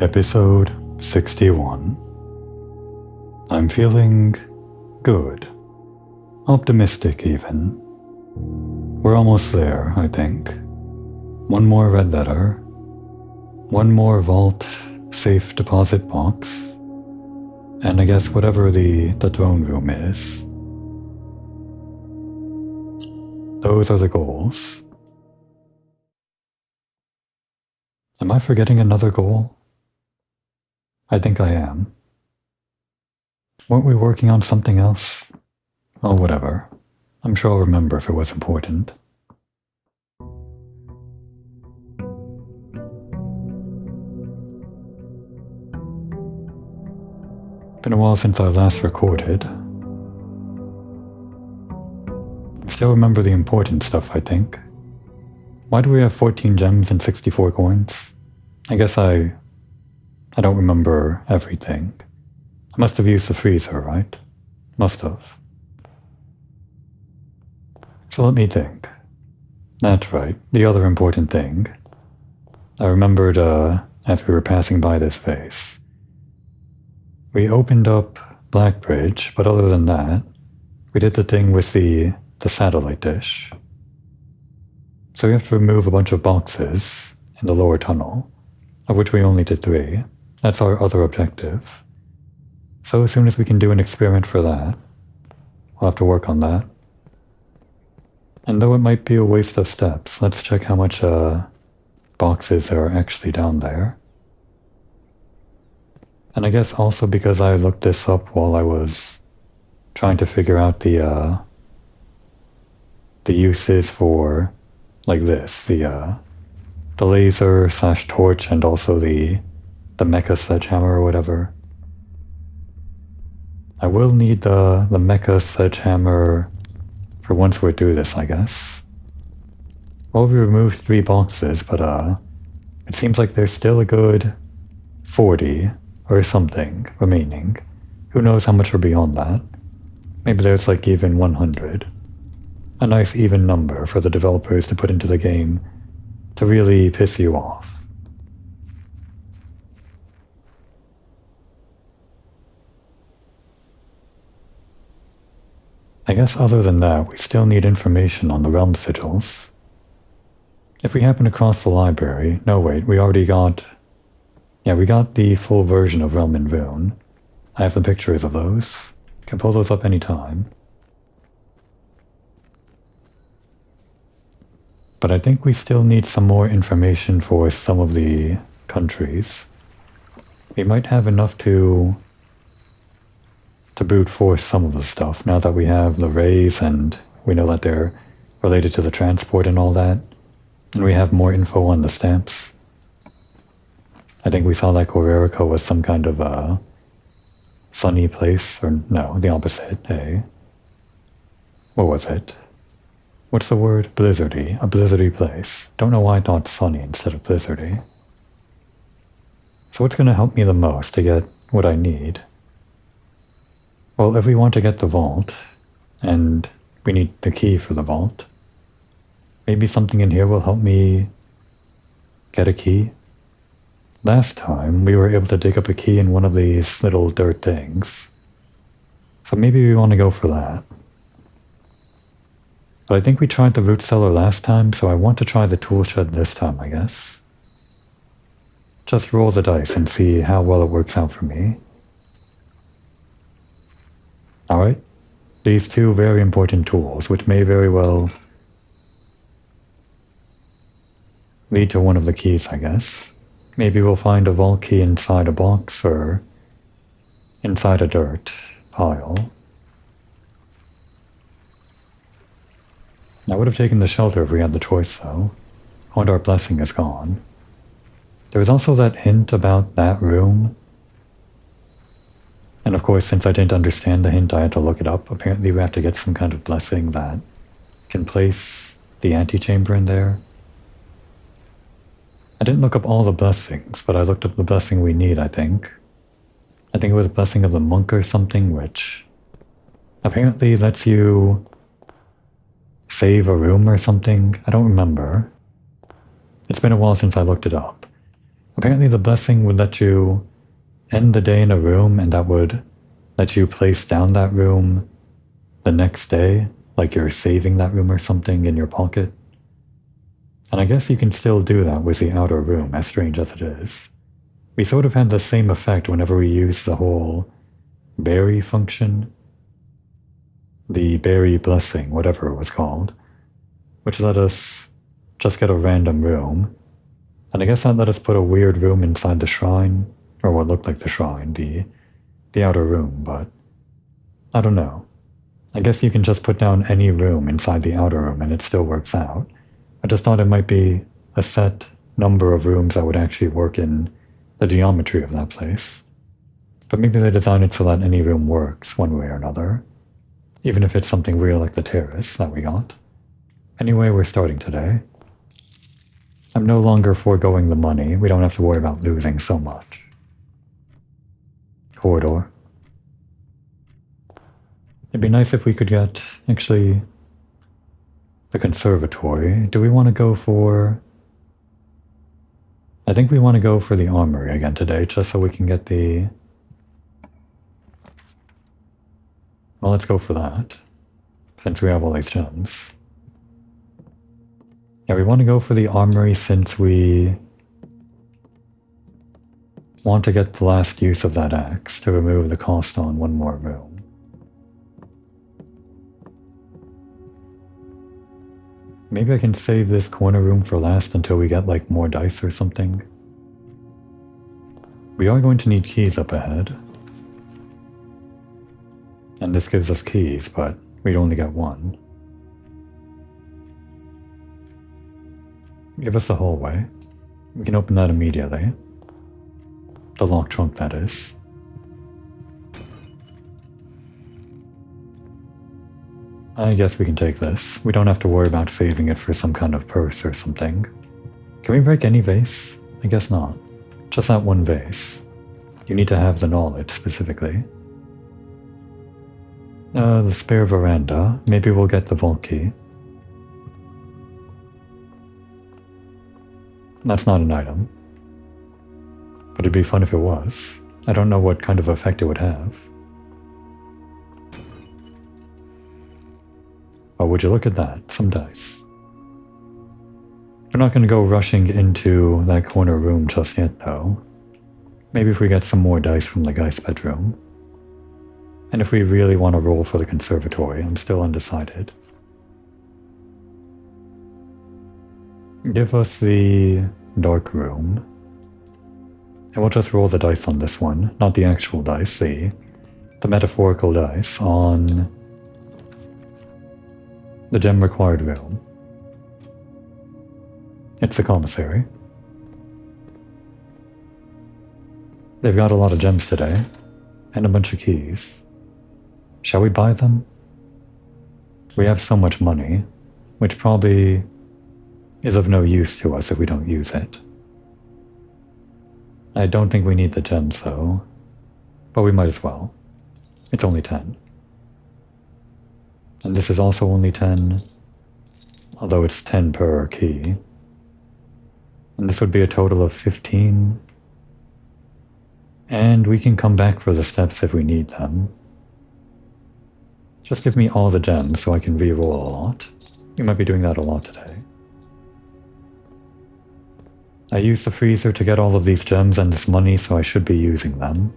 Episode 61. I'm feeling good. Optimistic, even. We're almost there, I think. One more red letter. One more vault safe deposit box. And I guess whatever the throne room is. Those are the goals. Am I forgetting another goal? I think I am. Weren't we working on something else? Oh, whatever. I'm sure I'll remember if it was important. Been a while since I last recorded. Still remember the important stuff, I think. Why do we have 14 gems and 64 coins? I guess I don't remember everything. I must have used the freezer, right? Must have. So let me think. That's right, the other important thing. I remembered as we were passing by this vase. We opened up Blackbridge, but other than that, we did the thing with the satellite dish. So we have to remove a bunch of boxes in the lower tunnel, of which we only did 3. That's our other objective. So as soon as we can do an experiment for that, we'll have to work on that. And though it might be a waste of steps, let's check how much boxes are actually down there. And I guess also because I looked this up while I was trying to figure out the uses for, like this, the laser / torch and also the mecha sledgehammer or whatever. I will need the mecha sledgehammer for once we're through this, I guess. Well, we removed 3 boxes, but it seems like there's still a good 40 or something remaining. Who knows how much are beyond that? Maybe there's like even 100. A nice even number for the developers to put into the game to really piss you off. I guess other than that, we still need information on the realm sigils. If we happen across the library... No, wait, we already got... Yeah, we got the full version of Realm and Rune. I have the pictures of those. Can pull those up anytime. But I think we still need some more information for some of the countries. We might have enough to brute force some of the stuff now that we have the rays and we know that they're related to the transport and all that. And we have more info on the stamps. I think we saw that Corerica was some kind of a sunny place, or no, the opposite, what was it? What's the word? Blizzardy. A blizzardy place. Don't know why I thought sunny instead of blizzardy. So what's going to help me the most to get what I need? Well, if we want to get the vault, and we need the key for the vault, maybe something in here will help me get a key. Last time, we were able to dig up a key in one of these little dirt things. So maybe we want to go for that. But I think we tried the root cellar last time, so I want to try the tool shed this time, I guess. Just roll the dice and see how well it works out for me. Alright, these 2 very important tools, which may very well lead to one of the keys, I guess. Maybe we'll find a vault key inside a box or inside a dirt pile. I would have taken the shelter if we had the choice, though. And our blessing is gone. There was also that hint about that room. And of course, since I didn't understand the hint, I had to look it up. Apparently we have to get some kind of blessing that can place the antechamber in there. I didn't look up all the blessings, but I looked up the blessing we need, I think. I think it was a blessing of the monk or something, which apparently lets you save a room or something. I don't remember. It's been a while since I looked it up. Apparently the blessing would let you end the day in a room, and that would let you place down that room the next day, like you're saving that room or something in your pocket. And I guess you can still do that with the outer room, as strange as it is. We sort of had the same effect whenever we used the whole berry function. The berry blessing, whatever it was called, which let us just get a random room. And I guess that let us put a weird room inside the shrine, or what looked like the shrine, the outer room, but I don't know. I guess you can just put down any room inside the outer room and it still works out. I just thought it might be a set number of rooms that would actually work in the geometry of that place. But maybe they designed it so that any room works one way or another, even if it's something real like the terrace that we got. Anyway, we're starting today. I'm no longer foregoing the money. We don't have to worry about losing so much. Corridor. It'd be nice if we could get, actually, the conservatory. Do we want to go for... I think we want to go for the armory again today, just so we can get the... Well, let's go for that, since we have all these gems. Yeah, we want to go for the armory since we want to get the last use of that axe to remove the cost on one more room. Maybe I can save this corner room for last until we get like more dice or something. We are going to need keys up ahead. And this gives us keys, but we'd only get one. Give us the hallway. We can open that immediately. The lock trunk, that is. I guess we can take this. We don't have to worry about saving it for some kind of purse or something. Can we break any vase? I guess not. Just that one vase. You need to have the knowledge, specifically. The spare veranda. Maybe we'll get the vault key. That's not an item. But it'd be fun if it was. I don't know what kind of effect it would have. Oh, would you look at that? Some dice. We're not going to go rushing into that corner room just yet, though. Maybe if we get some more dice from the Geist bedroom. And if we really want to roll for the conservatory, I'm still undecided. Give us the dark room. And we'll just roll the dice on this one, not the actual dice, the metaphorical dice on the gem required room. It's the commissary. They've got a lot of gems today, and a bunch of keys. Shall we buy them? We have so much money, which probably is of no use to us if we don't use it. I don't think we need the gems though, but we might as well. It's only 10. And this is also only 10, although it's 10 per key. And this would be a total of 15. And we can come back for the steps if we need them. Just give me all the gems so I can re-roll a lot. We might be doing that a lot today. I used the freezer to get all of these gems and this money, so I should be using them.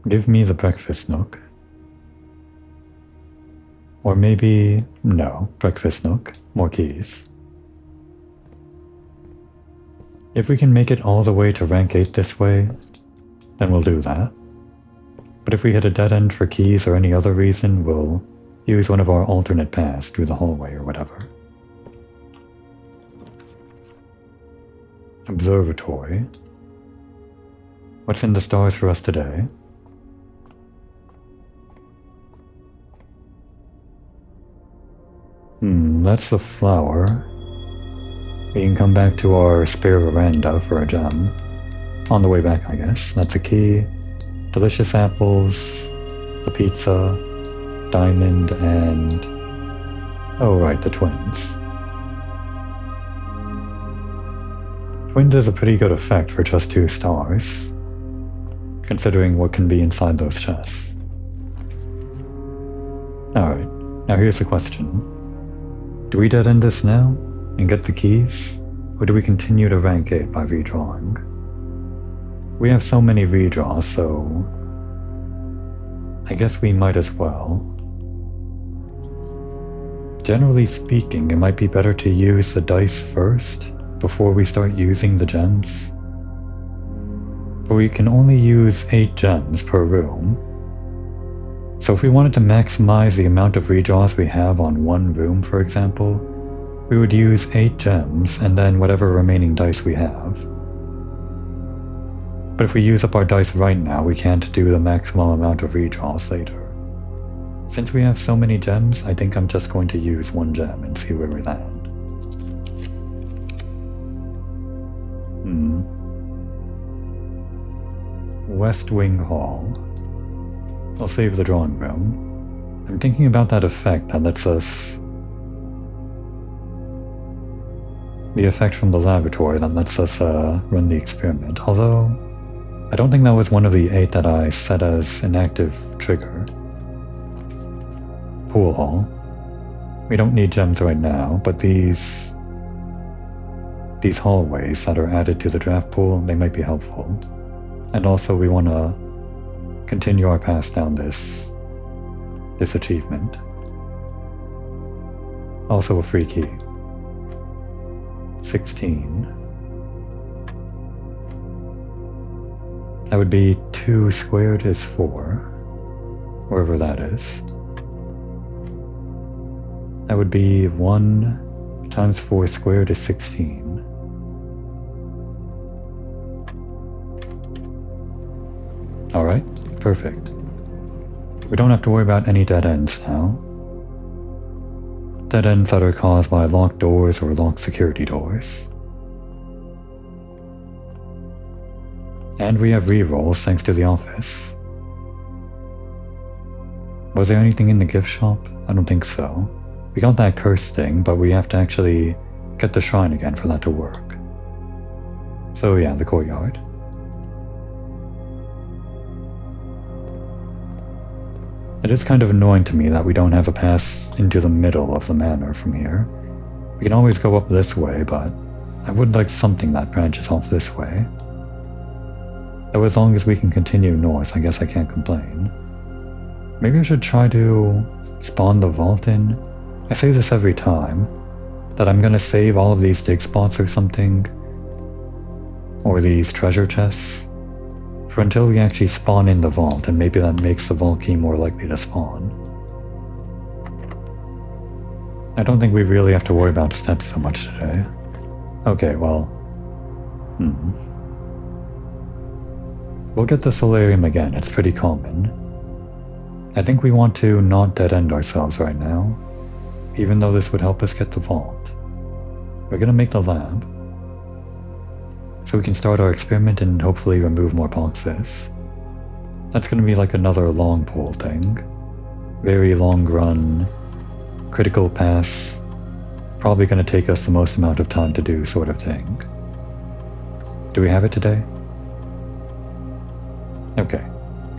Give me the breakfast nook. Or maybe... no, breakfast nook. More keys. If we can make it all the way to rank 8 this way, then we'll do that. But if we hit a dead end for keys or any other reason, we'll use one of our alternate paths through the hallway or whatever. Observatory. What's in the stars for us today? That's the flower. We can come back to our spare veranda for a gem. On the way back, I guess. That's a key. Delicious apples. The pizza. Diamond and... oh right, the twins. Wind is a pretty good effect for just 2 stars, considering what can be inside those chests. Alright, now here's the question. Do we dead end this now and get the keys, or do we continue to rank it by redrawing? We have so many redraws, so I guess we might as well. Generally speaking, it might be better to use the dice first before we start using the gems. But we can only use 8 gems per room. So if we wanted to maximize the amount of redraws we have on one room, for example, we would use 8 gems and then whatever remaining dice we have. But if we use up our dice right now, we can't do the maximum amount of redraws later. Since we have so many gems, I think I'm just going to use 1 gem and see where we land. West Wing Hall. I'll save the drawing room. I'm thinking about that effect that lets us... the effect from the laboratory that lets us run the experiment, although I don't think that was one of the 8 that I set as an active trigger. Pool Hall. We don't need gems right now, but these hallways that are added to the draft pool, they might be helpful. And also we want to continue our path down this achievement. Also a free key. 16. That would be 2 squared is 4, wherever that is. That would be 1 times 4 squared is 16. Alright, perfect. We don't have to worry about any dead ends now. Dead ends that are caused by locked doors or locked security doors. And we have rerolls thanks to the office. Was there anything in the gift shop? I don't think so. We got that curse thing, but we have to actually get the shrine again for that to work. So yeah, the courtyard. It is kind of annoying to me that we don't have a pass into the middle of the manor from here. We can always go up this way, but I would like something that branches off this way. Though as long as we can continue north, I guess I can't complain. Maybe I should try to spawn the vault in. I say this every time, that I'm gonna save all of these dig spots or something, or these treasure chests, for until we actually spawn in the vault, and maybe that makes the vault key more likely to spawn. I don't think we really have to worry about steps so much today. Okay, well... We'll get the solarium again, it's pretty common. I think we want to not dead-end ourselves right now, even though this would help us get the vault. We're gonna make the lab, so we can start our experiment and hopefully remove more boxes. That's gonna be like another long pull thing. Very long run, critical pass, probably gonna take us the most amount of time to do sort of thing. Do we have it today? Okay,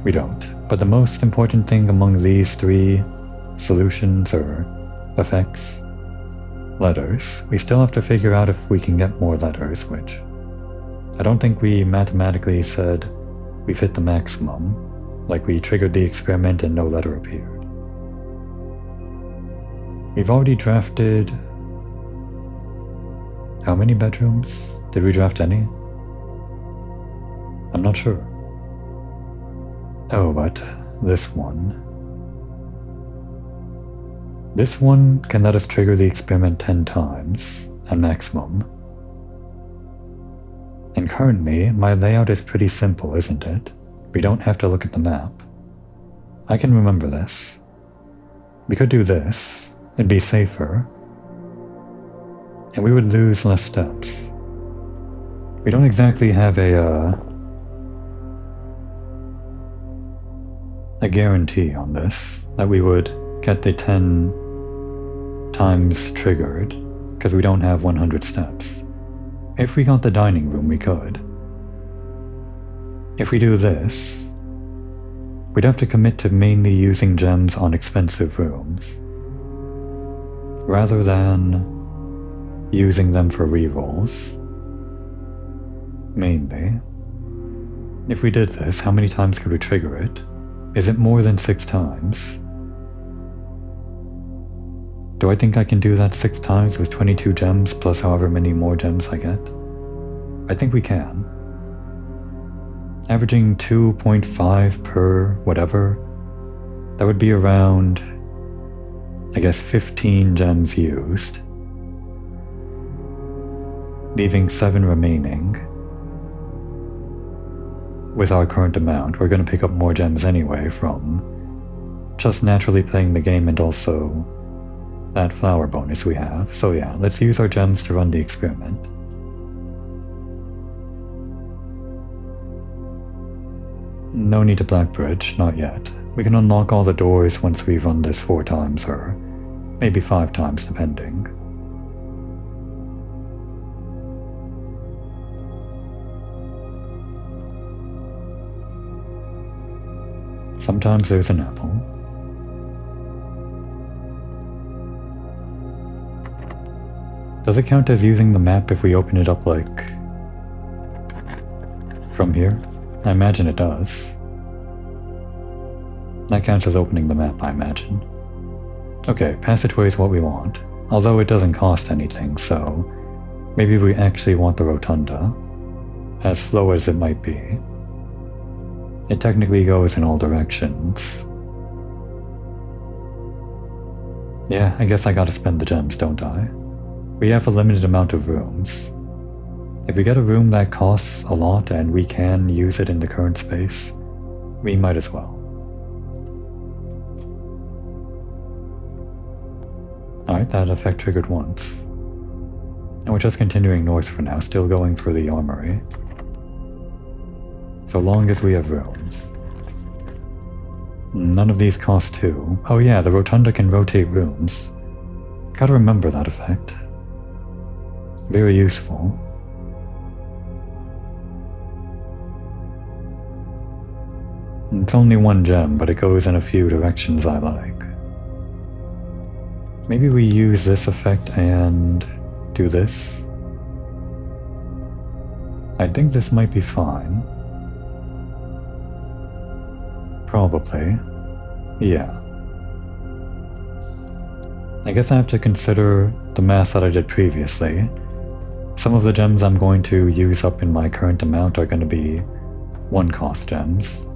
we don't. But the most important thing among these 3 solutions or effects, letters, we still have to figure out if we can get more letters, which I don't think we mathematically said we've hit the maximum, like we triggered the experiment and no letter appeared. We've already drafted... how many bedrooms? Did we draft any? I'm not sure. Oh, but this one. This one can let us trigger the experiment 10 times, at maximum. And currently, my layout is pretty simple, isn't it? We don't have to look at the map. I can remember this. We could do this, it'd be safer, and we would lose less steps. We don't exactly have a guarantee on this, that we would get the 10 times triggered, because we don't have 100 steps. If we got the dining room, we could. If we do this, we'd have to commit to mainly using gems on expensive rooms, rather than using them for rerolls. Mainly. If we did this, how many times could we trigger it? Is it more than 6 times? Do I think I can do that 6 times with 22 gems plus however many more gems I get? I think we can. Averaging 2.5 per whatever, that would be around, I guess, 15 gems used, leaving 7 remaining. With our current amount, we're going to pick up more gems anyway from just naturally playing the game and also that flower bonus we have. So yeah, let's use our gems to run the experiment. No need to Black Bridge, not yet. We can unlock all the doors once we run this 4 times or maybe 5 times depending. Sometimes there's an apple. Does it count as using the map if we open it up like from here? I imagine it does. That counts as opening the map, I imagine. Okay, passageway is what we want, although it doesn't cost anything, so maybe we actually want the rotunda, as slow as it might be. It technically goes in all directions. Yeah, I guess I gotta spend the gems, don't I? We have a limited amount of rooms. If we get a room that costs a lot and we can use it in the current space, we might as well. Alright, that effect triggered once. And we're just continuing north for now, still going for the armory. So long as we have rooms. None of these cost 2. Oh yeah, the rotunda can rotate rooms. Gotta remember that effect. Very useful. It's only 1 gem, but it goes in a few directions I like. Maybe we use this effect and do this. I think this might be fine. Probably. Yeah. I guess I have to consider the math that I did previously. Some of the gems I'm going to use up in my current amount are going to be 1-cost gems,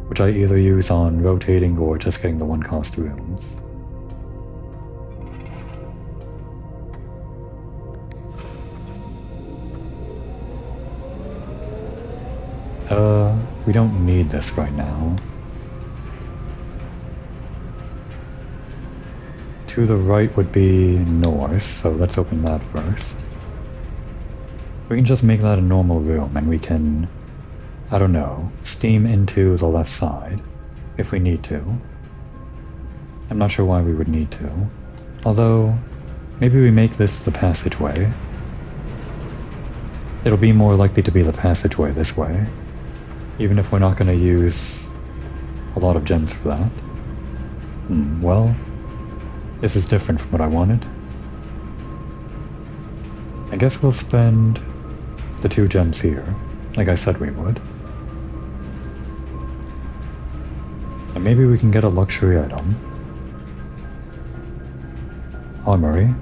which I either use on rotating or just getting the 1-cost rooms. We don't need this right now. To the right would be north, so let's open that first. We can just make that a normal room and we can, I don't know, steam into the left side if we need to. I'm not sure why we would need to. Although, maybe we make this the passageway. It'll be more likely to be the passageway this way, even if we're not going to use a lot of gems for that. Well, this is different from what I wanted. I guess we'll spend the 2 gems here, like I said we would. And maybe we can get a luxury item. Armory.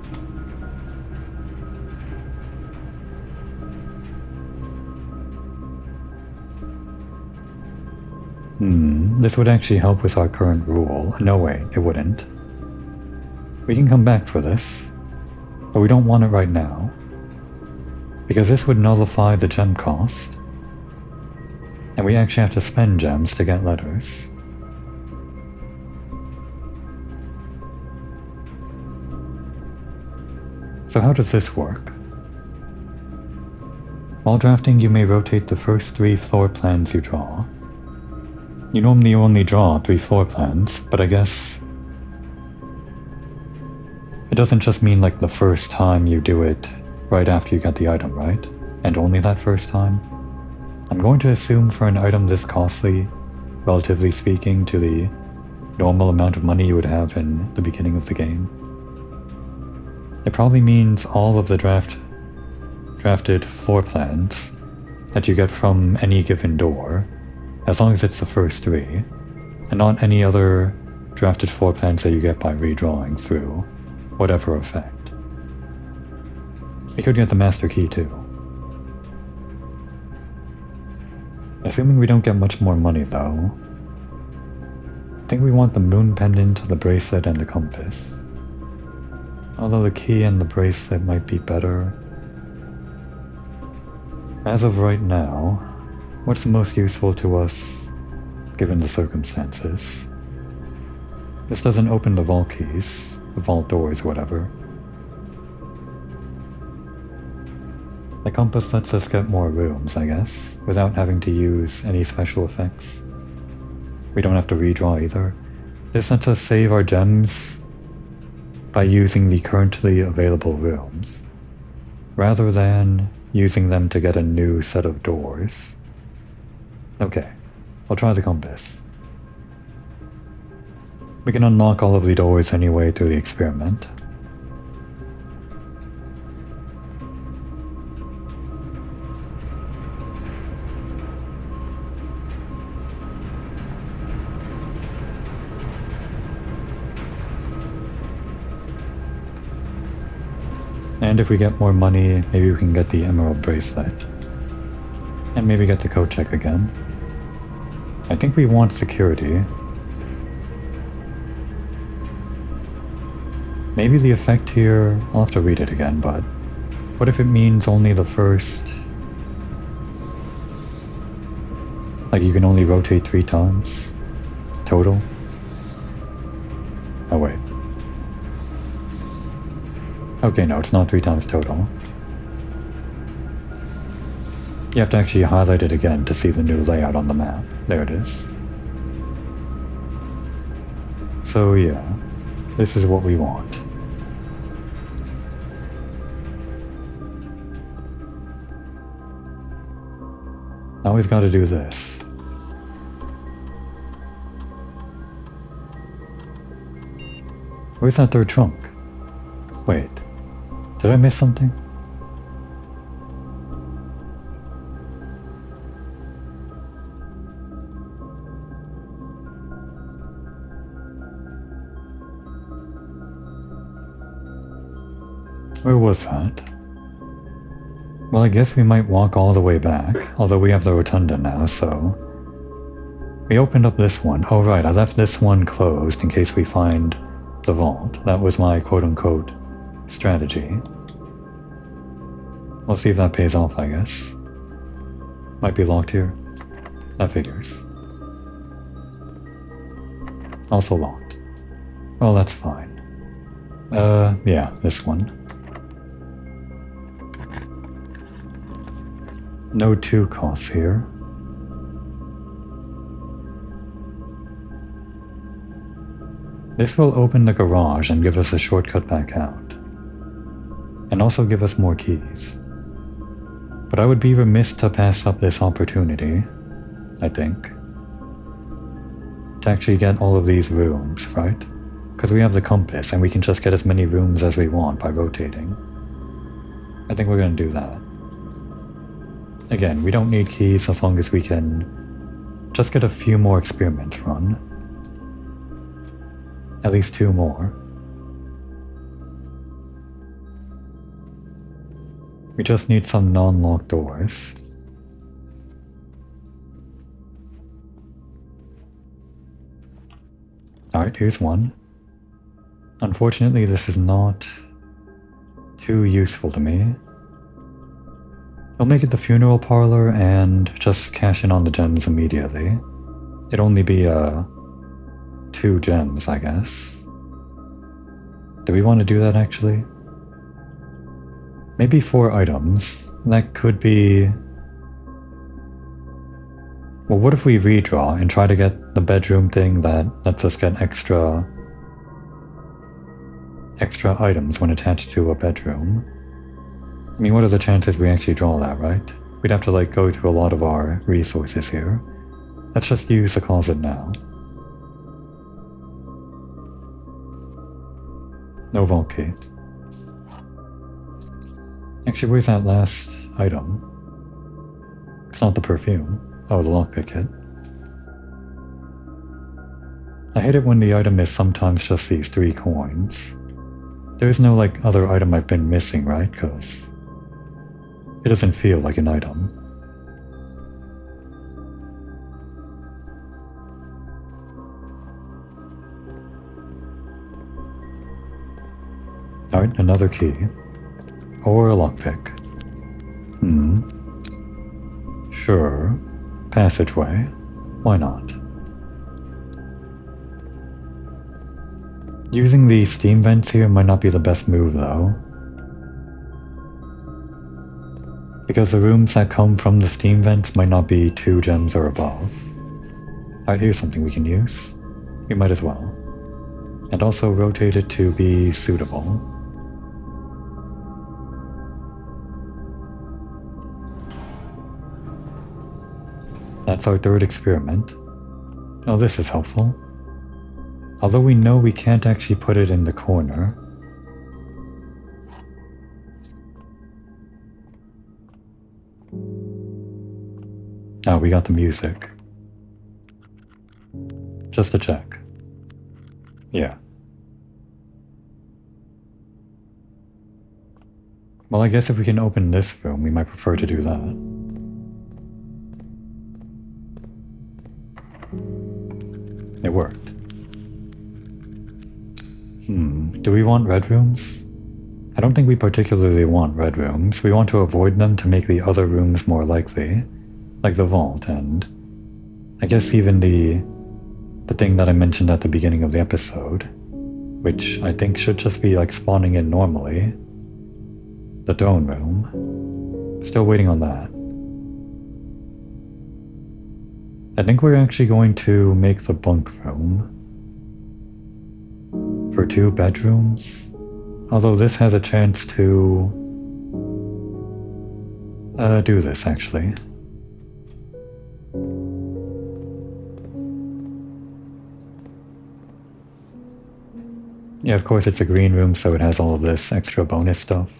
This would actually help with our current rule. No way, it wouldn't. We can come back for this, but we don't want it right now, because this would nullify the gem cost, and we actually have to spend gems to get letters. So how does this work? While drafting, you may rotate the first 3 floor plans you draw. You normally only draw 3 floor plans, but I guess it doesn't just mean like the first time you do it right after you get the item, right? And only that first time? I'm going to assume for an item this costly, relatively speaking, to the normal amount of money you would have in the beginning of the game, it probably means all of the drafted floor plans that you get from any given door, as long as it's the first 3, and not any other drafted floor plans that you get by redrawing through whatever effect. We could get the master key too. Assuming we don't get much more money though, I think we want the moon pendant, the bracelet, and the compass. Although the key and the bracelet might be better. As of right now, what's the most useful to us given the circumstances? This doesn't open the vault keys, the vault doors, whatever. The compass lets us get more rooms, I guess, without having to use any special effects. We don't have to redraw either. This lets us save our gems by using the currently available rooms, rather than using them to get a new set of doors. Okay, I'll try the compass. We can unlock all of the doors anyway through the experiment. And if we get more money, maybe we can get the emerald bracelet. And maybe get the code check again. I think we want security. Maybe the effect here, I'll have to read it again, but what if it means only the first... Like you can only rotate 3 times? Total? Oh wait. Okay, no, it's not 3 times total. You have to actually highlight it again to see the new layout on the map. There it is. So yeah, this is what we want. Now we've got to do this. Where's that 3rd trunk? Wait, did I miss something? Where was that? Well, I guess we might walk all the way back, although we have the rotunda now, so... We opened up this one. Oh right, I left this one closed in case we find the vault. That was my quote-unquote strategy. We'll see if that pays off, I guess. Might be locked here. That figures. Also locked. Well, that's fine. Yeah, this one. No 2 costs here. This will open the garage and give us a shortcut back out. And also give us more keys. But I would be remiss to pass up this opportunity, I think. To actually get all of these rooms, right? Because we have the compass and we can just get as many rooms as we want by rotating. I think we're going to do that. Again, we don't need keys as long as we can just get a few more experiments run. At least 2 more. We just need some non-locked doors. Alright, here's one. Unfortunately, this is not too useful to me. I'll make it the funeral parlor and just cash in on the gems immediately. It'd only be 2 gems, I guess. Do we want to do that actually? Maybe 4 items. That could be... Well, what if we redraw and try to get the bedroom thing that lets us get extra items when attached to a bedroom? I mean, what are the chances we actually draw that, right? We'd have to like go through a lot of our resources here. Let's just use the closet now. No vault key. Actually, where's that last item? It's not the perfume. Oh, the lockpick hit. I hate it when the item is sometimes just these 3 coins. There's no like other item I've been missing, right? Because it doesn't feel like an item. Alright, another key. Or a lockpick. Sure. Passageway. Why not? Using the steam vents here might not be the best move though. Because the rooms that come from the steam vents might not be 2 gems or above. Alright, here's something we can use. We might as well. And also rotate it to be suitable. That's our 3rd experiment. Oh, this is helpful. Although we know we can't actually put it in the corner. Oh, we got the music. Just to check. Yeah. Well, I guess if we can open this room, we might prefer to do that. It worked. Do we want red rooms? I don't think we particularly want red rooms. We want to avoid them to make the other rooms more likely. Like the vault and I guess even the thing that I mentioned at the beginning of the episode, which I think should just be like spawning in normally. The throne room. Still waiting on that. I think we're actually going to make the bunk room for 2 bedrooms, although this has a chance to do this actually. Yeah, of course it's a green room, so it has all of this extra bonus stuff.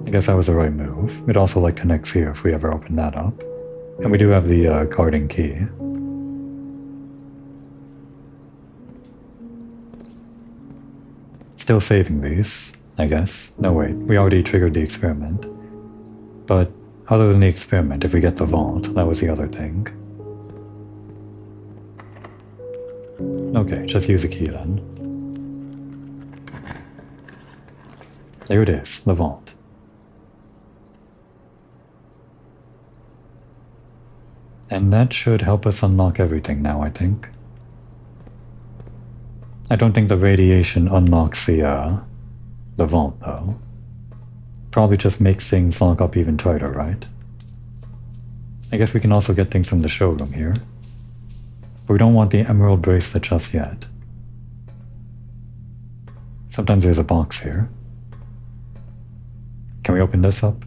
I guess that was the right move. It also like connects here if we ever open that up. And we do have the guarding key. Still saving these, I guess. No wait, we already triggered the experiment. But other than the experiment, if we get the vault, that was the other thing. Okay, just use a key then. There it is, the vault. And that should help us unlock everything now, I think. I don't think the radiation unlocks the vault, though. Probably just makes things lock up even tighter, right? I guess we can also get things from the showroom here. But we don't want the emerald bracelet just yet. Sometimes there's a box here. Can we open this up?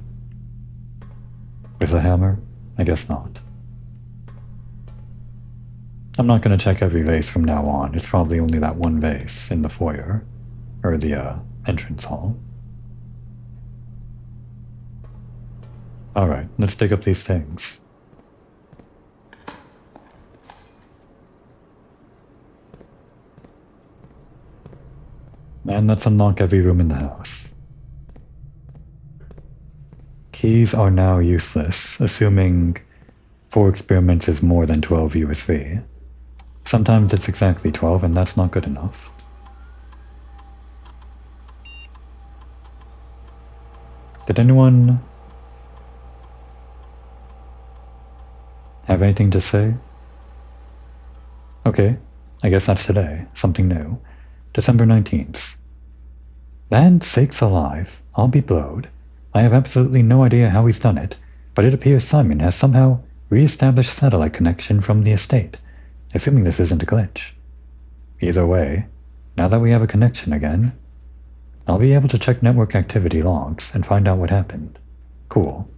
With a hammer? I guess not. I'm not going to check every vase from now on. It's probably only that one vase in the foyer. Or the entrance hall. Alright, let's dig up these things. And let's unlock every room in the house. Keys are now useless, assuming 4 experiments is more than 12 USV. Sometimes it's exactly 12, and that's not good enough. Did anyone have anything to say? Okay, I guess that's today. Something new. December 19th. Land sakes alive, I'll be blowed. I have absolutely no idea how he's done it, but it appears Simon has somehow re-established satellite connection from the estate, assuming this isn't a glitch. Either way, Now that we have a connection again, I'll be able to check network activity logs and find out what happened. Cool.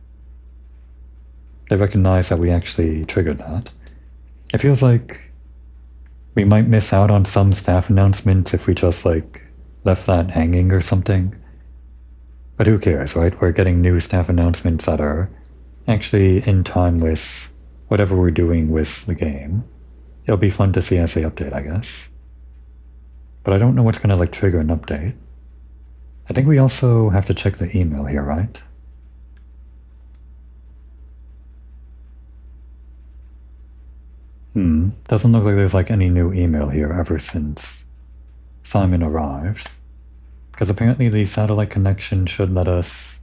They recognize that we actually triggered that. It feels like we might miss out on some staff announcements if we just left that hanging or something. But who cares, right? We're getting new staff announcements that are actually in time with whatever we're doing with the game. It'll be fun to see as they update, I guess. But I don't know what's gonna trigger an update. I think we also have to check the email here, right? Doesn't look like there's any new email here ever since Simon arrived. Because apparently the satellite connection should let us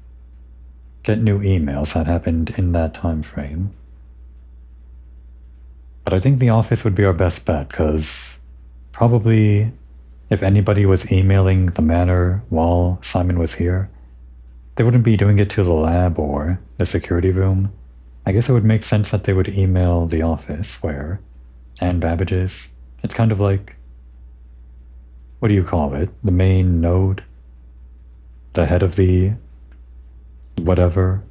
get new emails that happened in that time frame. But I think the office would be our best bet, because probably if anybody was emailing the manor while Simon was here, they wouldn't be doing it to the lab or the security room. I guess it would make sense that they would email the office where Anne Babbage is. It's kind of like, what do you call it? The main node? The head of the whatever?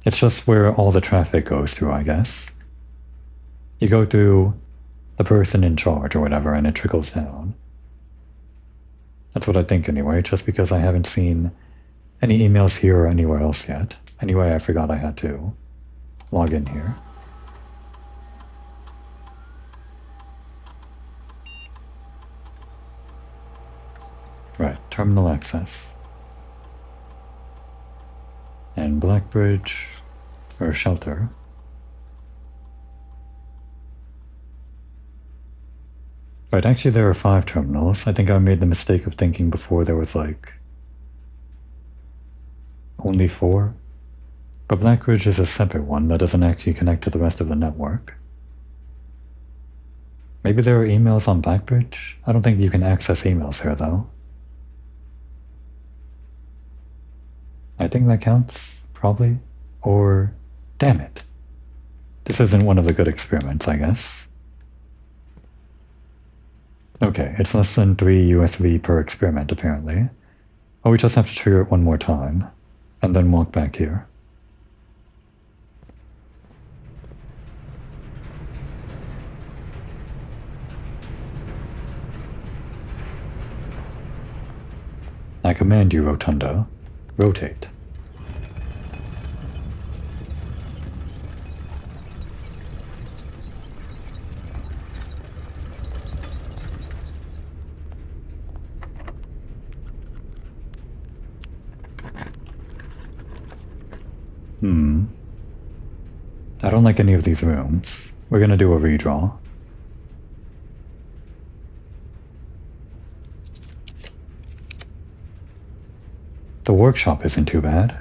It's just where all the traffic goes through, I guess. You go through the person in charge or whatever, and it trickles down. That's what I think anyway, just because I haven't seen any emails here or anywhere else yet. Anyway, I forgot I had to log in here. Right, terminal access. And Blackbridge, or shelter. Right, actually there are 5 terminals. I think I made the mistake of thinking before there was only 4. But Blackbridge is a separate one that doesn't actually connect to the rest of the network. Maybe there are emails on Blackbridge? I don't think you can access emails here though. I think that counts, probably. Or, damn it. This isn't one of the good experiments, I guess. Okay, it's less than 3 USV per experiment, apparently. Oh, we just have to trigger it one more time, and then walk back here. I command you, Rotunda. Rotate. I don't like any of these rooms. We're gonna do a redraw. The workshop isn't too bad.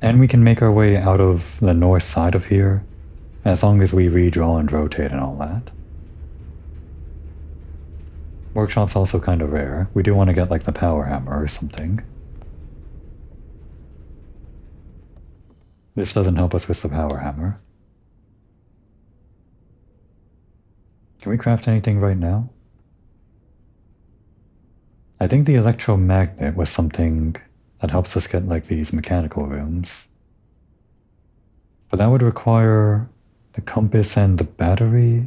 And we can make our way out of the north side of here, as long as we redraw and rotate and all that. Workshop's also kind of rare. We do want to get the power hammer or something. This doesn't help us with the power hammer. Can we craft anything right now? I think the electromagnet was something that helps us get these mechanical rooms. But that would require the compass and the battery?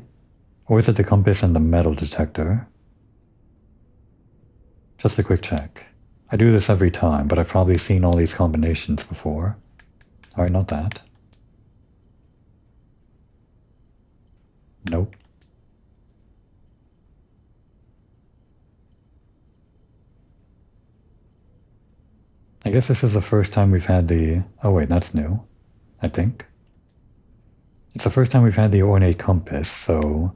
Or is it the compass and the metal detector? Just a quick check. I do this every time, but I've probably seen all these combinations before. Alright, not that. Nope. I guess this is the first time we've had the... Oh wait, that's new, I think. It's the first time we've had the ornate compass, so...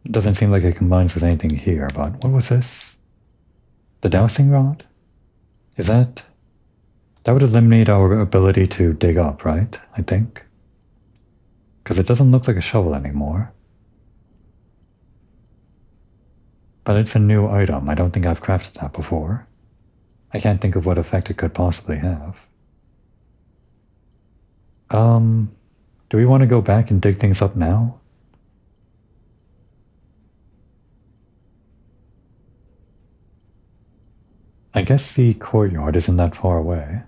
It doesn't seem like it combines with anything here, but what was this? The dowsing rod? Is that... That would eliminate our ability to dig up, right? I think. Because it doesn't look like a shovel anymore. But it's a new item. I don't think I've crafted that before. I can't think of what effect it could possibly have. Do we want to go back and dig things up now? I guess the courtyard isn't that far away.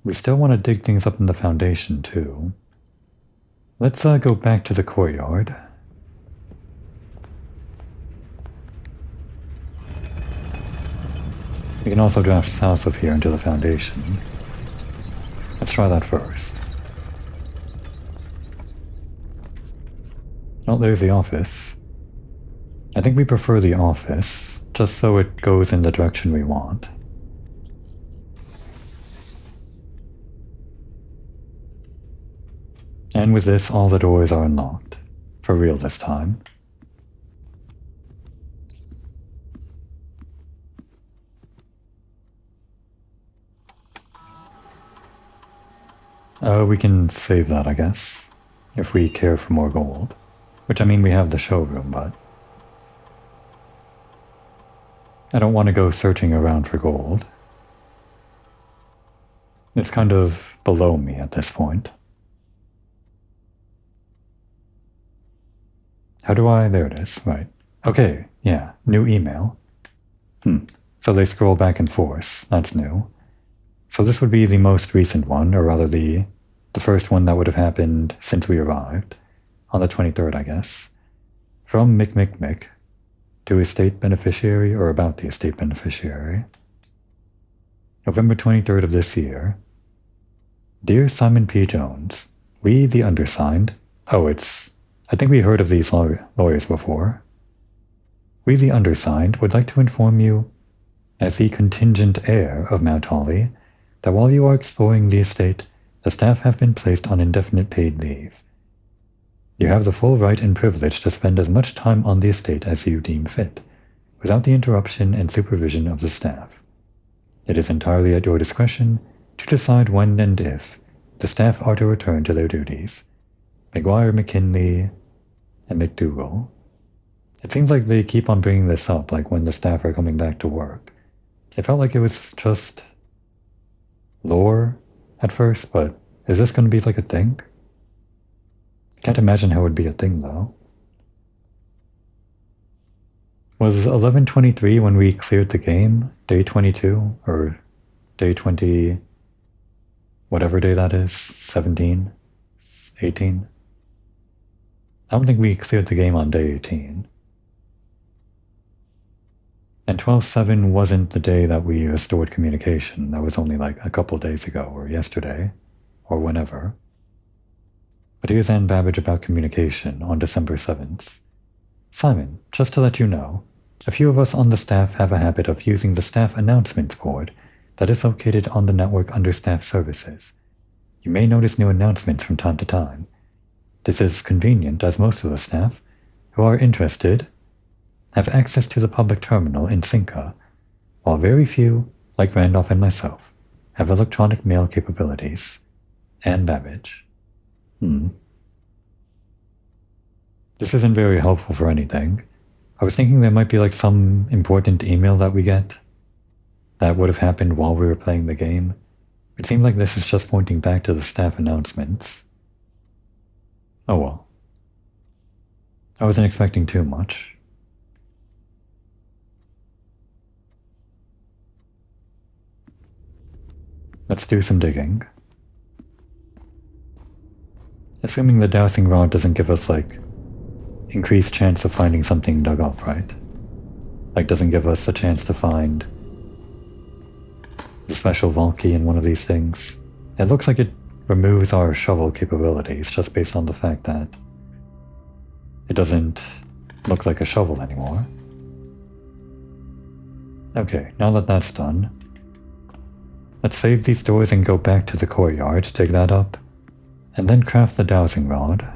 We still want to dig things up in the foundation, too. Let's go back to the courtyard. We can also draft south of here into the foundation. Let's try that first. Oh, there's the office. I think we prefer the office, just so it goes in the direction we want. And with this, all the doors are unlocked. For real this time. We can save that, I guess, if we care for more gold. Which, I mean, we have the showroom, but I don't want to go searching around for gold. It's kind of below me at this point. How do I... there it is, right. Okay, yeah, new email. So they scroll back and forth, that's new. So this would be the most recent one, or rather the first one that would have happened since we arrived. On the 23rd, I guess. From Mick to estate beneficiary, or about the estate beneficiary. November 23rd of this year. Dear Simon P. Jones, we, the undersigned... oh, it's... I think we heard of these lawyers before. We, the undersigned, would like to inform you, as the contingent heir of Mount Holly, that while you are exploring the estate, the staff have been placed on indefinite paid leave. You have the full right and privilege to spend as much time on the estate as you deem fit, without the interruption and supervision of the staff. It is entirely at your discretion to decide when and if the staff are to return to their duties. McGuire, McKinley, and McDougall. It seems like they keep on bringing this up, like when the staff are coming back to work. It felt like it was just lore at first, but is this going to be like a thing? Can't imagine how it would be a thing, though. Was 11:23 when we cleared the game? Day 22? Or day 20... whatever day that is? 17? 18? I don't think we cleared the game on day 18. And 12/7 wasn't the day that we restored communication. That was only like a couple days ago, or yesterday, or whenever. But here's Ann Babbage about communication on December 7th. Simon, just to let you know, a few of us on the staff have a habit of using the staff announcements board that is located on the network under staff services. You may notice new announcements from time to time. This is convenient as most of the staff, who are interested, have access to the public terminal in Cinca, while very few, like Randolph and myself, have electronic mail capabilities. Ann Babbage. This isn't very helpful for anything. I was thinking there might be like some important email that we get that would have happened while we were playing the game. It seemed like this is just pointing back to the staff announcements. Oh well. I wasn't expecting too much. Let's do some digging. Assuming the dowsing rod doesn't give us, like, increased chance of finding something dug up, right? Like, doesn't give us a chance to find the special vault key in one of these things. It looks like it removes our shovel capabilities just based on the fact that it doesn't look like a shovel anymore. Okay, now that that's done, let's save these doors and go back to the courtyard to dig that up. And then craft the dowsing rod.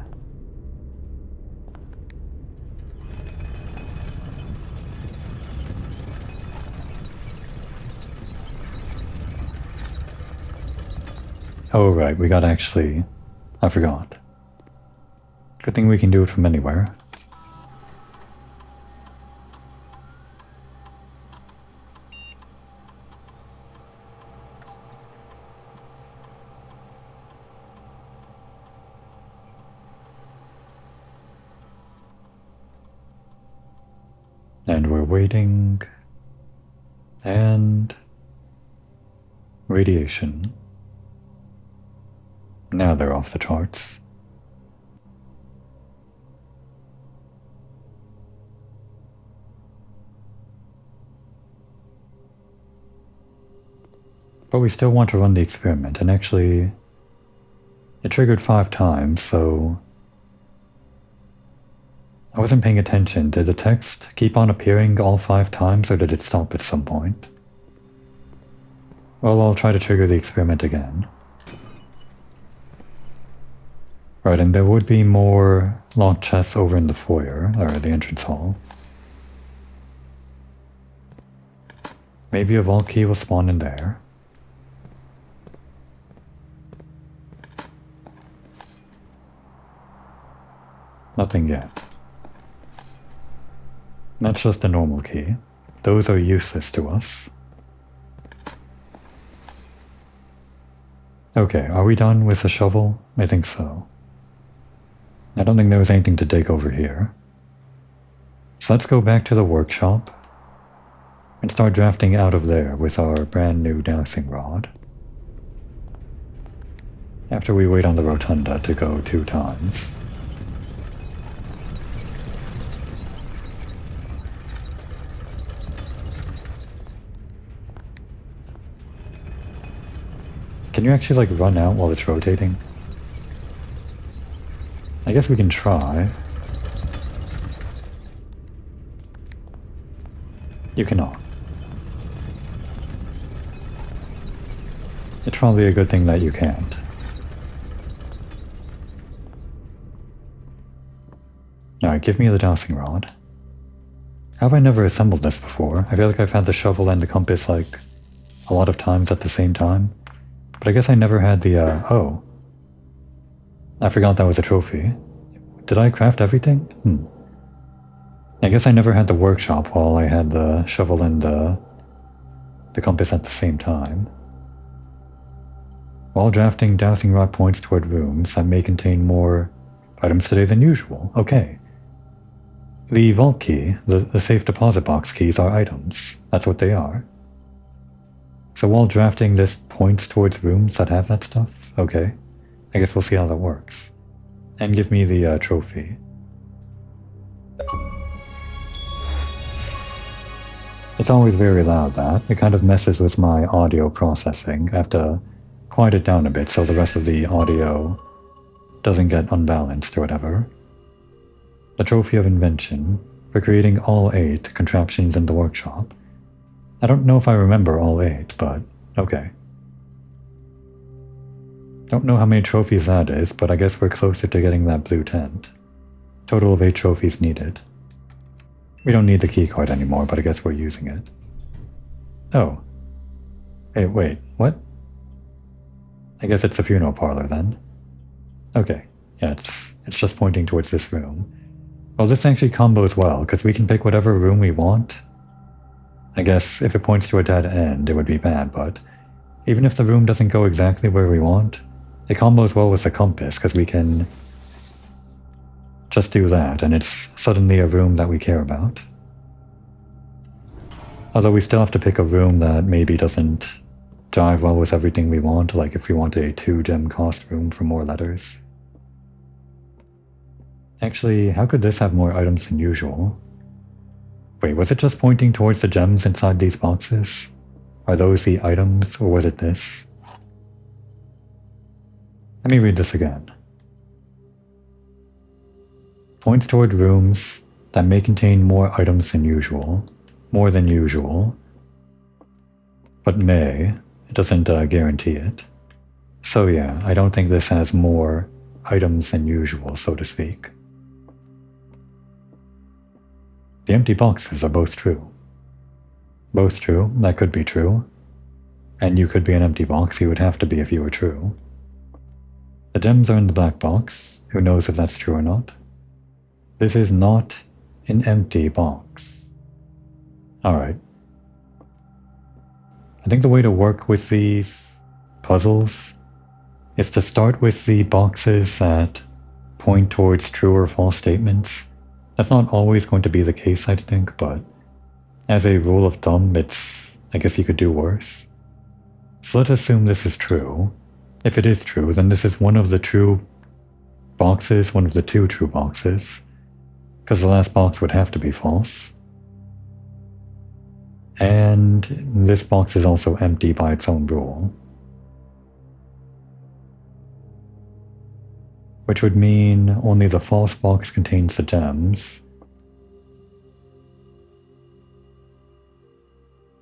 Oh right, we gotta actually... I forgot. Good thing we can do it from anywhere. And we're waiting. And radiation. Now they're off the charts. But we still want to run the experiment, and actually it triggered 5 times, so I wasn't paying attention. Did the text keep on appearing all 5 times, or did it stop at some point? Well, I'll try to trigger the experiment again. Right, and there would be more locked chests over in the foyer, or the entrance hall. Maybe a vault key will spawn in there. Nothing yet. That's just a normal key. Those are useless to us. Okay, are we done with the shovel? I think so. I don't think there was anything to dig over here. So let's go back to the workshop and start drafting out of there with our brand new dowsing rod. After we wait on the rotunda to go 2 times. Can you actually like run out while it's rotating? I guess we can try. You cannot. It's probably a good thing that you can't. Alright, give me the dowsing rod. How have I never assembled this before? I feel like I've had the shovel and the compass like a lot of times at the same time. But I guess I never had the, oh. I forgot that was a trophy. Did I craft everything? I guess I never had the workshop while I had the shovel and the compass at the same time. While drafting, dowsing rod points toward rooms that may contain more items today than usual. Okay. The vault key, the safe deposit box keys are items. That's what they are. So while drafting, this points towards rooms that have that stuff? Okay. I guess we'll see how that works. And give me the trophy. It's always very loud, that. It kind of messes with my audio processing. I have to quiet it down a bit so the rest of the audio doesn't get unbalanced or whatever. The Trophy of Invention, for creating all 8 contraptions in the workshop. I don't know if I remember all 8, but okay. Don't know how many trophies that is, but I guess we're closer to getting that blue tent. Total of 8 trophies needed. We don't need the keycard anymore, but I guess we're using it. Oh. Hey, wait, what? I guess it's the funeral parlor then. Okay, yeah, it's just pointing towards this room. Well, this actually combos well, because we can pick whatever room we want. I guess if it points to a dead end, it would be bad, but even if the room doesn't go exactly where we want, it combos well with the compass, because we can just do that, and it's suddenly a room that we care about. Although we still have to pick a room that maybe doesn't jive well with everything we want, like if we want a 2-gem cost room for more letters. Actually, how could this have more items than usual? Wait, was it just pointing towards the gems inside these boxes? Are those the items, or was it this? Let me read this again. Points toward rooms that may contain more items than usual. More than usual. But may. It doesn't guarantee it. So yeah, I don't think this has more items than usual, so to speak. The empty boxes are both true. Both true, that could be true. And you could be an empty box, you would have to be if you were true. The gems are in the black box, who knows if that's true or not. This is not an empty box. Alright. I think the way to work with these puzzles is to start with the boxes that point towards true or false statements. That's not always going to be the case, I think, but As a rule of thumb, I guess you could do worse. So let's assume this is true. If it is true, then this is one of the true boxes, one of the two true boxes, because the last box would have to be false. And this box is also empty by its own rule. Which would mean only the false box contains the gems.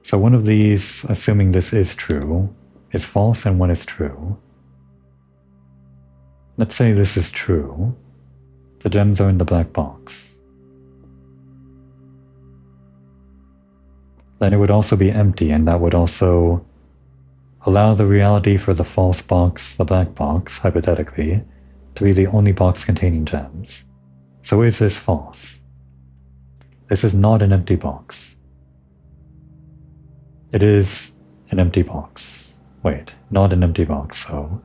So one of these, assuming this is true, is false and one is true. Let's say this is true. The gems are in the black box. Then it would also be empty, and that would also allow the reality for the false box, the black box, hypothetically, to be the only box containing gems. So is this false? This is not an empty box. It is an empty box. Wait, not an empty box, so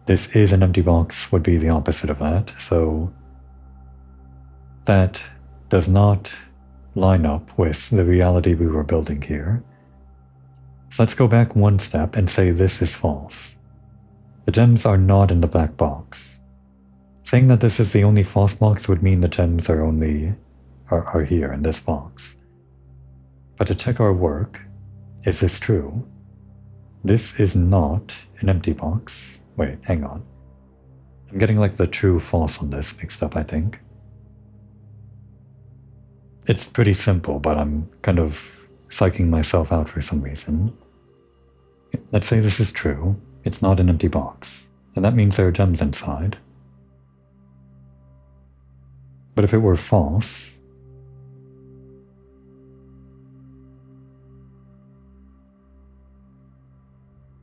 this is an empty box would be the opposite of that, so that does not line up with the reality we were building here. So let's go back one step and say this is false. The gems are not in the black box. Saying that this is the only false box would mean the gems are here in this box. But to check our work, is this true? This is not an empty box. Wait, hang on. I'm getting like the true false on this mixed up, I think. It's pretty simple, but I'm kind of psyching myself out for some reason. Let's say this is true. It's not an empty box. And that means there are gems inside. But if it were false,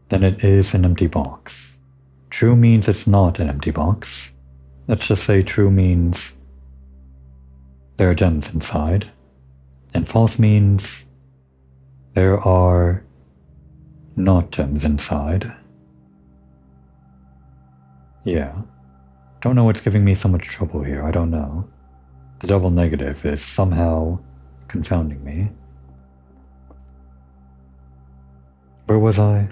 then it is an empty box. True means it's not an empty box. Let's just say true means there are gems inside, and false means there are not gems inside. Yeah. Don't know what's giving me so much trouble here, I don't know. The double negative is somehow confounding me. Where was I?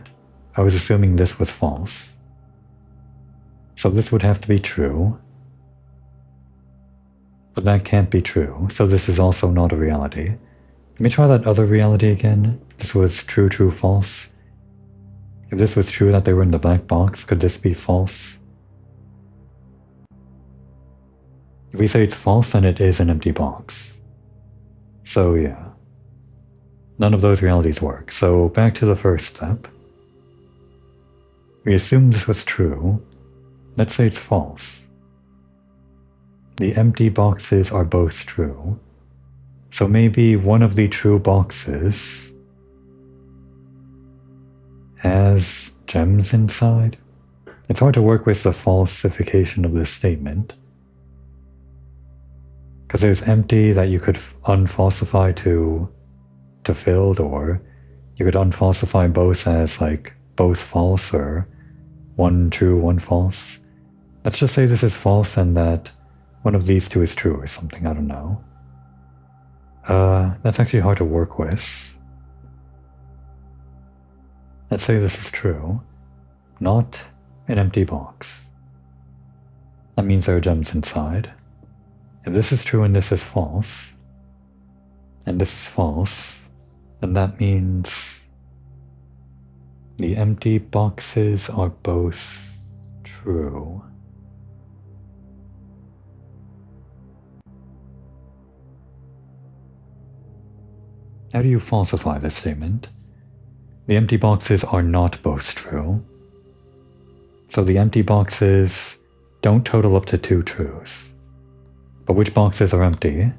I was assuming this was false. So this would have to be true. But that can't be true, so this is also not a reality. Let me try that other reality again. This was true, true, false. If this was true that they were in the black box, could this be false? If we say it's false, then it is an empty box. So yeah. None of those realities work. So back to the first step. We assume this was true. Let's say it's false. The empty boxes are both true. So maybe one of the true boxes has gems inside? It's hard to work with the falsification of this statement. Because there's empty that you could unfalsify to filled, or you could unfalsify both as like both false or one true, one false. Let's just say this is false and that one of these two is true or something, I don't know. That's actually hard to work with. Let's say this is true. Not an empty box. That means there are gems inside. If this is true and this is false, and this is false, then that means the empty boxes are both true. How do you falsify this statement? The empty boxes are not both true. So the empty boxes don't total up to two truths. But which boxes are empty?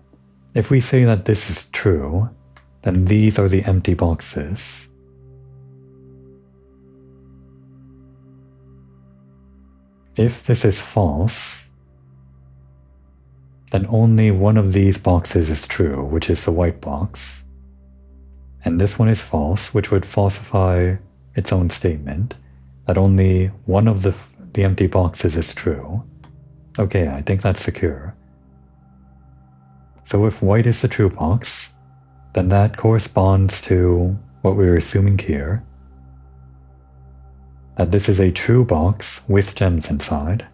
If we say that this is true, then these are the empty boxes. If this is false, then only one of these boxes is true, which is the white box. And this one is false, which would falsify its own statement, that only one of the empty boxes is true. Okay, I think that's secure. So if white is the true box, then that corresponds to what we're assuming here, that this is a true box with gems inside.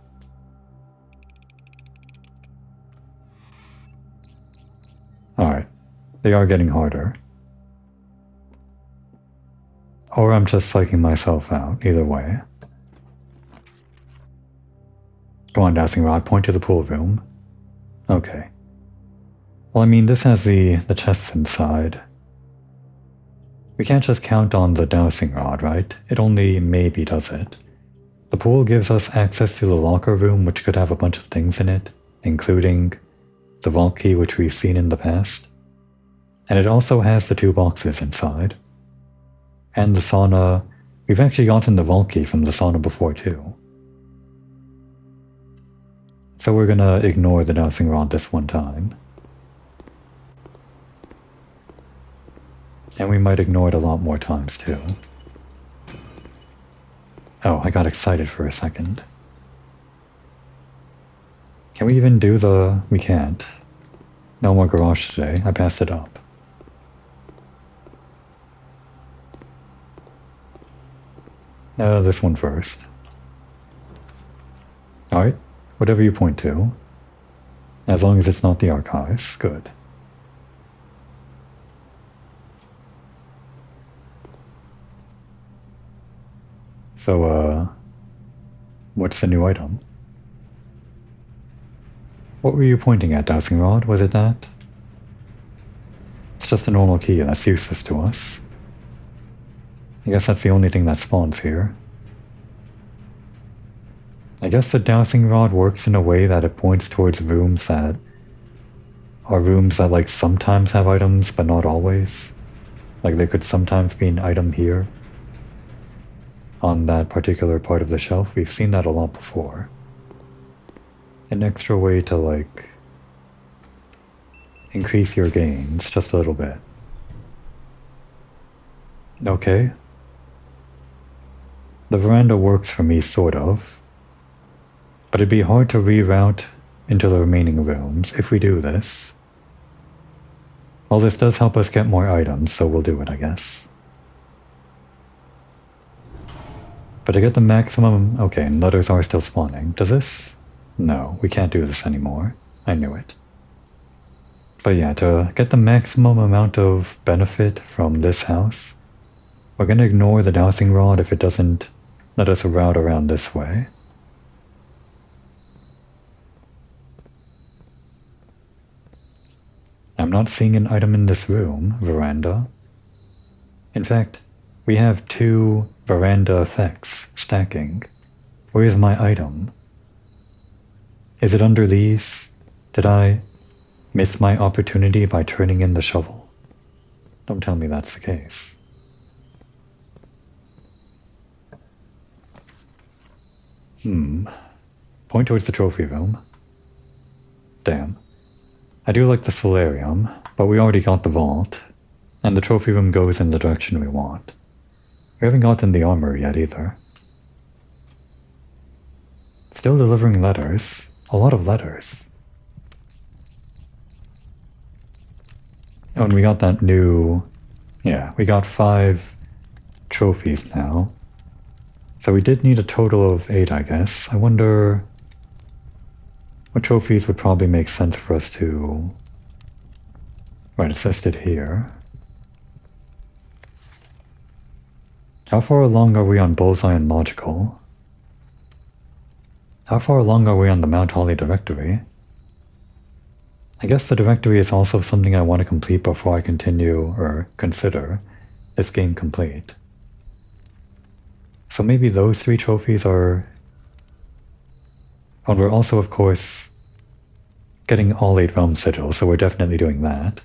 Alright, they are getting harder. Or I'm just psyching myself out, either way. Go on, Dowsing Rod, point to the pool room. Okay. Well, I mean, this has the chests inside. We can't just count on the Dowsing Rod, right? It only maybe does it. The pool gives us access to the locker room, which could have a bunch of things in it, including the vault key, which we've seen in the past. And it also has the 2 boxes inside. And the sauna. We've actually gotten the vault key from the sauna before too. So we're gonna ignore the Dowsing Rod this one time. And we might ignore it a lot more times too. Oh, I got excited for a second. Can we even do the... We can't. No more garage today. I passed it up. This one first. Alright, whatever you point to. As long as it's not the archives, good. So, what's the new item? What were you pointing at, Dowsing Rod? Was it that? It's just a normal key that's useless to us. I guess that's the only thing that spawns here. I guess the Dowsing Rod works in a way that it points towards rooms that are rooms that like sometimes have items, but not always. Like there could sometimes be an item here on that particular part of the shelf. We've seen that a lot before. An extra way to like increase your gains just a little bit. Okay. The veranda works for me, sort of. But it'd be hard to reroute into the remaining rooms if we do this. Well, this does help us get more items, so we'll do it, I guess. But to get the maximum... Okay, and letters are still spawning. Does this? No, we can't do this anymore. I knew it. But yeah, to get the maximum amount of benefit from this house, we're gonna ignore the Dowsing Rod if it doesn't let us route around this way. I'm not seeing an item in this room, veranda. In fact, we have 2 veranda effects stacking. Where is my item? Is it under these? Did I miss my opportunity by turning in the shovel? Don't tell me that's the case. Point towards the trophy room. Damn. I do like the solarium, but we already got the vault, and the trophy room goes in the direction we want. We haven't gotten the armor yet either. Still delivering letters. A lot of letters. Oh, and we got that new... Yeah, we got 5 trophies now. So we did need a total of 8, I guess. I wonder... what trophies would probably make sense for us to... Right, it's listed here. How far along are we on Bullseye and Logical? How far along are we on the Mount Holly directory? I guess the directory is also something I want to complete before I continue, or consider, this game complete. So maybe those 3 trophies are... And we're also, of course, getting all 8 realm sigils, so we're definitely doing that.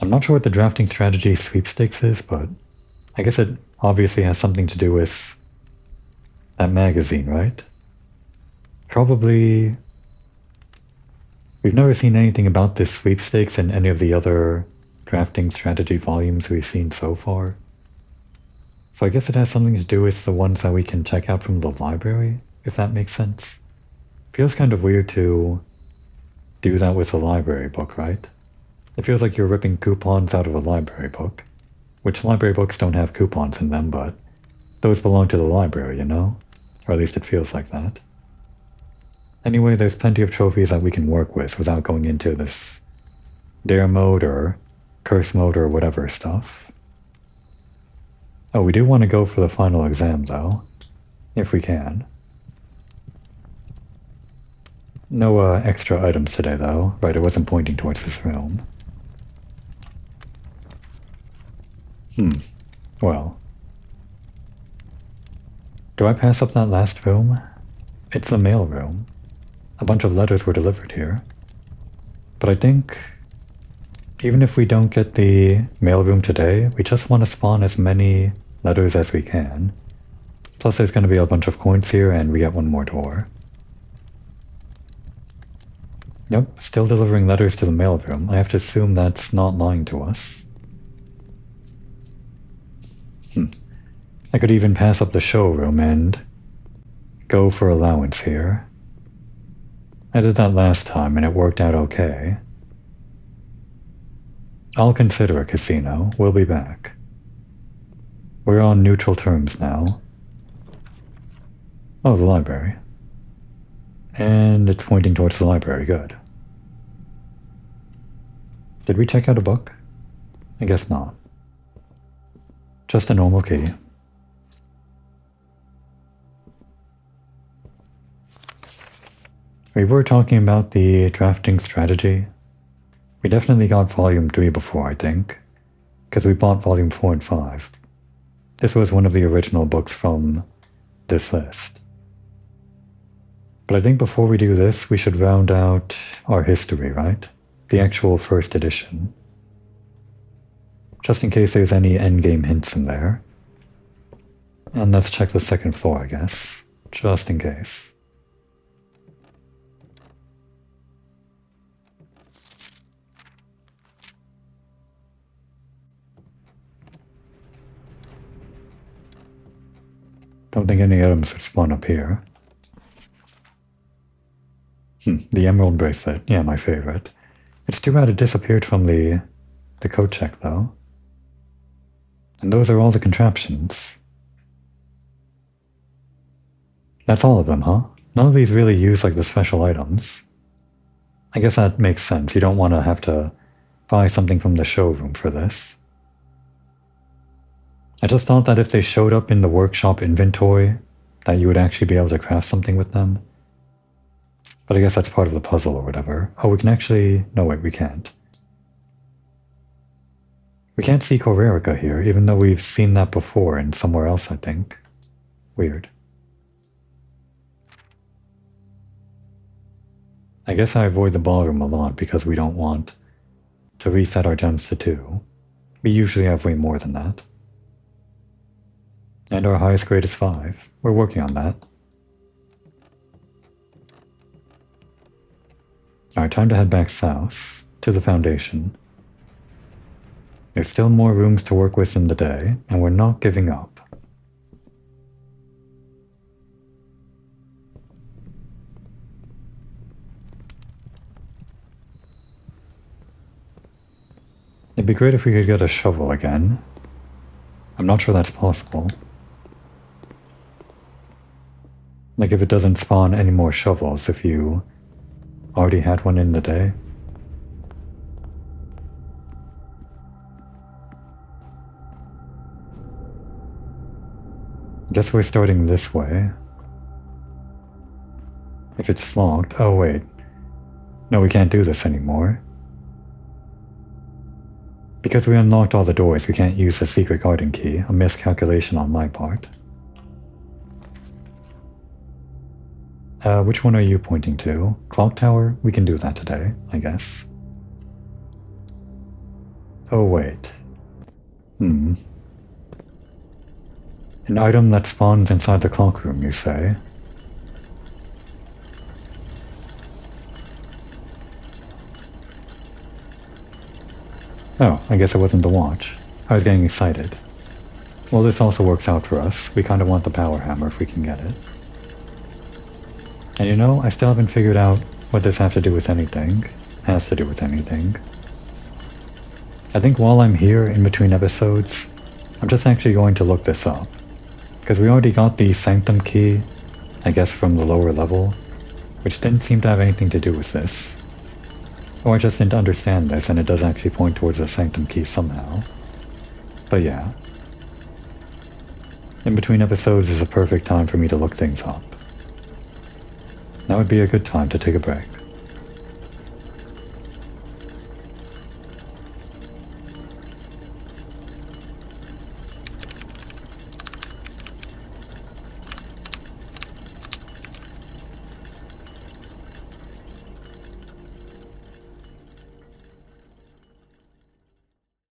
I'm not sure what the drafting strategy sweepstakes is, but I guess it obviously has something to do with that magazine, right? Probably... We've never seen anything about this sweepstakes in any of the other drafting strategy volumes we've seen so far. So I guess it has something to do with the ones that we can check out from the library, if that makes sense. Feels kind of weird to do that with a library book, right? It feels like you're ripping coupons out of a library book. Which library books don't have coupons in them, but those belong to the library, you know? Or at least it feels like that. Anyway, there's plenty of trophies that we can work with without going into this dare mode or curse mode or whatever stuff. Oh, we do want to go for the final exam though, if we can. No extra items today though, right? It wasn't pointing towards this room. Well. Do I pass up that last room? It's the mail room. A bunch of letters were delivered here. But I think, even if we don't get the mail room today, we just want to spawn as many letters as we can. Plus there's going to be a bunch of coins here and we get one more door. Nope, still delivering letters to the mail room. I have to assume that's not lying to us. I could even pass up the showroom and go for allowance here. I did that last time and it worked out okay. I'll consider a casino. We'll be back. We're on neutral terms now. Oh, the library. And it's pointing towards the library, good. Did we check out a book? I guess not. Just a normal key. We were talking about the drafting strategy. We definitely got volume 3 before, I think, because we bought volume 4 and 5. This was one of the original books from this list. But I think before we do this, we should round out our history, right? The actual first edition. Just in case there's any endgame hints in there. And let's check the second floor, I guess. Just in case. Don't think any items would spawn up here. The emerald bracelet. Yeah, my favorite. It's too bad it disappeared from the code check, though. And those are all the contraptions. That's all of them, huh? None of these really use, like, the special items. I guess that makes sense. You don't want to have to buy something from the showroom for this. I just thought that if they showed up in the workshop inventory, that you would actually be able to craft something with them. But I guess that's part of the puzzle or whatever. Oh, we can actually... No, wait, we can't. We can't see Corerica here, even though we've seen that before and somewhere else, I think. Weird. I guess I avoid the ballroom a lot because we don't want to reset our gems to 2. We usually have way more than that. And our highest grade is 5. We're working on that. Alright, time to head back south, to the Foundation. There's still more rooms to work with in the day, and we're not giving up. It'd be great if we could get a shovel again. I'm not sure that's possible. Like if it doesn't spawn any more shovels if you already had one in the day. Guess we're starting this way. If it's locked... Oh wait. No, we can't do this anymore. Because we unlocked all the doors, we can't use the secret garden key. A miscalculation on my part. Which one are you pointing to? Clock tower? We can do that today, I guess. Oh wait. An item that spawns inside the clock room, you say? Oh, I guess it wasn't the watch. I was getting excited. Well, this also works out for us. We kind of want the power hammer if we can get it. And you know, I still haven't figured out what this has to do with anything. I think while I'm here in between episodes, I'm just actually going to look this up. Because we already got the sanctum key, I guess from the lower level, which didn't seem to have anything to do with this. Or I just didn't understand this and it does actually point towards the sanctum key somehow. But yeah. In between episodes is a perfect time for me to look things up. Now would be a good time to take a break.